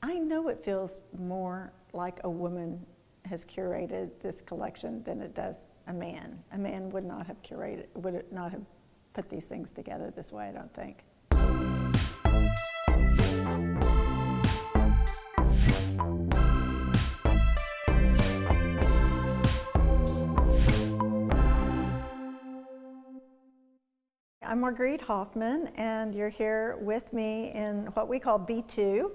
I know it feels more like a woman has curated this collection than it does a man. A man would not have curated, would not have put these things together this way, I don't think. I'm Marguerite Hoffman, and you're here with me in what we call B2.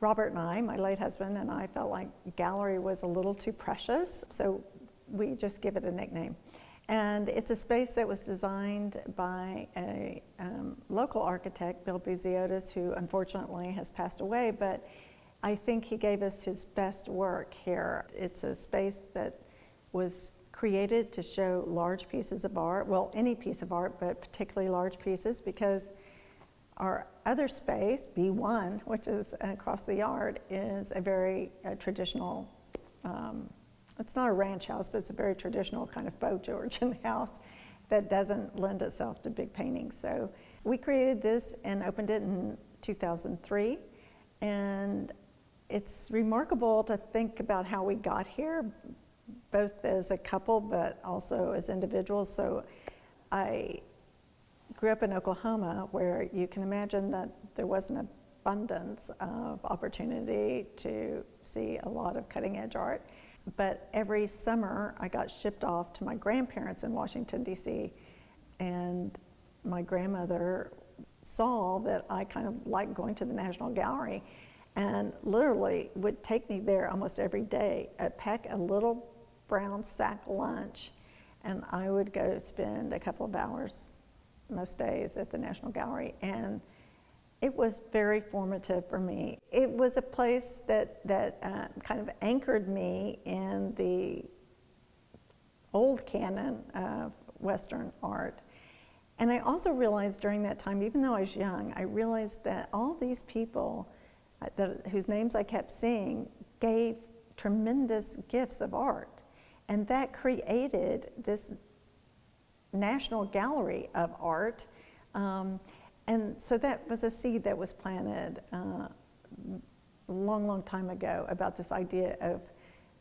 Robert and I, my late husband, and I felt like gallery was a little too precious, so we just give it a nickname. And it's a space that was designed by a local architect, Bill Buziotis, who unfortunately has passed away, but I think he gave us his best work here. It's a space that was created to show large pieces of art, well, any piece of art, but particularly large pieces, because our other space, B1, which is across the yard, is a very traditional, it's not a ranch house, but it's a very traditional kind of faux Georgian house that doesn't lend itself to big paintings. So we created this and opened it in 2003, and it's remarkable to think about how we got here, both as a couple, but also as individuals. So I grew up in Oklahoma, where you can imagine that there was an abundance of opportunity to see a lot of cutting edge art. But every summer I got shipped off to my grandparents in Washington, D.C. And my grandmother saw that I kind of liked going to the National Gallery and literally would take me there almost every day. I'd pack a little brown sack lunch, and I would go spend a couple of hours most days at the National Gallery, and it was very formative for me. It was a place that kind of anchored me in the old canon of Western art. And I also realized during that time, even though I was young, I realized that all these people whose names I kept seeing gave tremendous gifts of art. And that created this National Gallery of art. And so that was a seed that was planted a long, long time ago about this idea of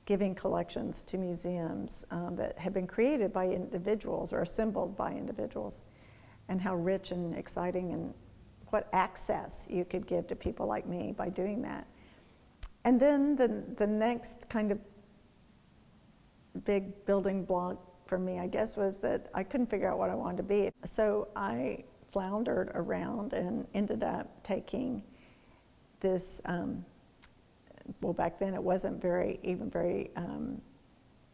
giving collections to museums that have been created by individuals or assembled by individuals, and how rich and exciting and what access you could give to people like me by doing that. And then the next kind of big building block for me, I guess, was that I couldn't figure out what I wanted to be. So I floundered around and ended up taking this, well, back then it wasn't it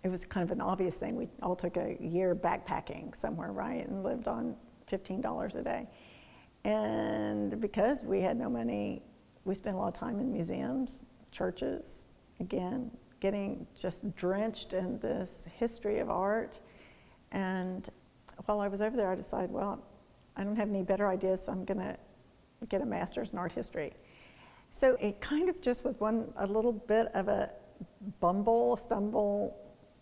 was kind of an obvious thing. We all took a year backpacking somewhere, right, and lived on $15 a day. And because we had no money, we spent a lot of time in museums, churches, again, getting just drenched in this history of art. And while I was over there, I decided, well, I don't have any better ideas, so I'm gonna get a master's in art history. So it kind of just was a little bit of a stumble,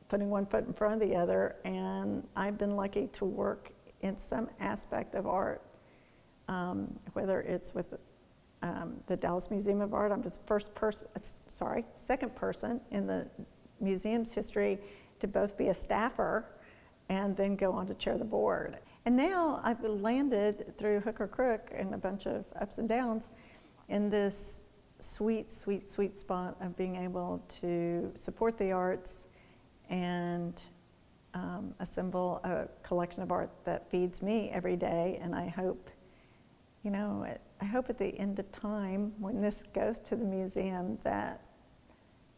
putting one foot in front of the other, and I've been lucky to work in some aspect of art, whether it's with the Dallas Museum of Art. I'm the second person in the museum's history to both be a staffer and then go on to chair the board. And now I've landed through hook or crook and a bunch of ups and downs in this sweet, sweet, sweet spot of being able to support the arts and assemble a collection of art that feeds me every day. And I hope, I hope at the end of time, when this goes to the museum, that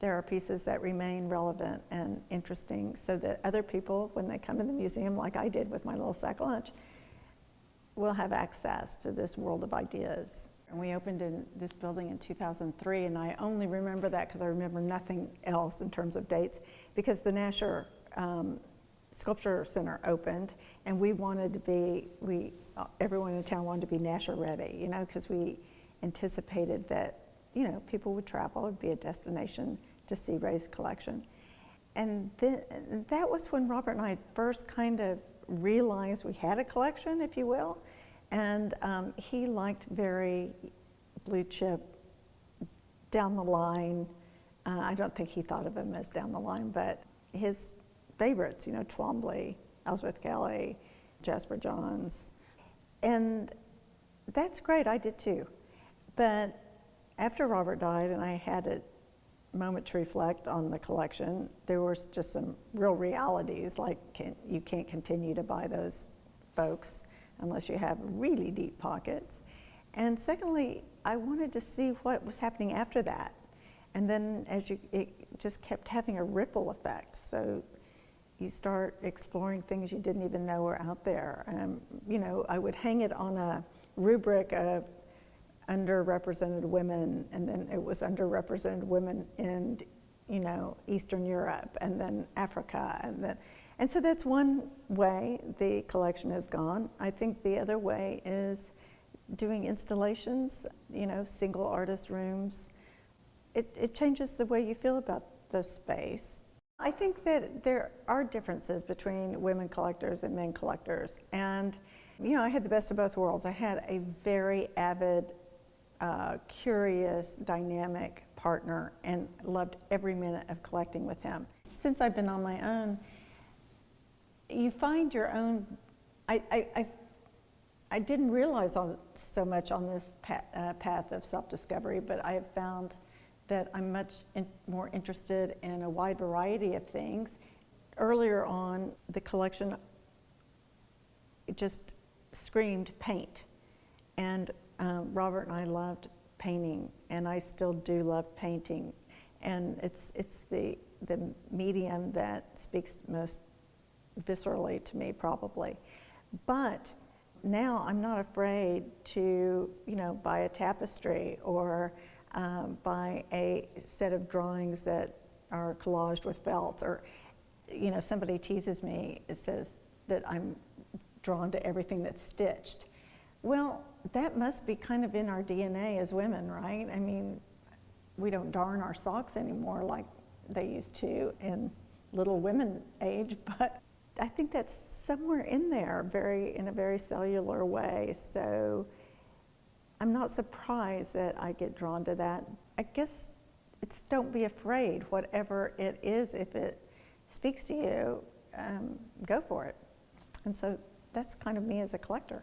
there are pieces that remain relevant and interesting, so that other people, when they come to the museum, like I did with my little sack lunch, will have access to this world of ideas. And we opened in this building in 2003, and I only remember that because I remember nothing else in terms of dates, because the Nasher Sculpture Center opened, and we wanted to be, everyone in town wanted to be Nasher ready, because we anticipated that, people would travel. It would be a destination to see Ray's collection. And that was when Robert and I first kind of realized we had a collection, if you will. And he liked very blue chip down the line. I don't think he thought of him as down the line, but his favorites, Twombly, Ellsworth Kelly, Jasper Johns. And that's great, I did too. But after Robert died and I had a moment to reflect on the collection, there was just some real realities, like you can't continue to buy those folks unless you have really deep pockets. And secondly, I wanted to see what was happening after that. And then it just kept having a ripple effect. So you start exploring things you didn't even know were out there. I would hang it on a rubric of underrepresented women, and then it was underrepresented women in, Eastern Europe, and then Africa, and so that's one way the collection has gone. I think the other way is doing installations, single artist rooms. It changes the way you feel about the space. I think that there are differences between women collectors and men collectors. And, I had the best of both worlds. I had a very avid, curious, dynamic partner and loved every minute of collecting with him. Since I've been on my own, you find your own, I didn't realize so much on this path of self-discovery, but I have found that I'm much more interested in a wide variety of things. Earlier on, the collection just screamed paint. And Robert and I loved painting, and I still do love painting. And it's the medium that speaks most viscerally to me, probably. But now I'm not afraid to, buy a tapestry or buy a set of drawings that are collaged with felt, or somebody teases me, it says that I'm drawn to everything that's stitched. Well, that must be kind of in our DNA as women, right? I mean, we don't darn our socks anymore like they used to in Little Women age, but I think that's somewhere in there, in a very cellular way. So I'm not surprised that I get drawn to that. I guess it's don't be afraid, whatever it is, if it speaks to you, go for it. And so that's kind of me as a collector.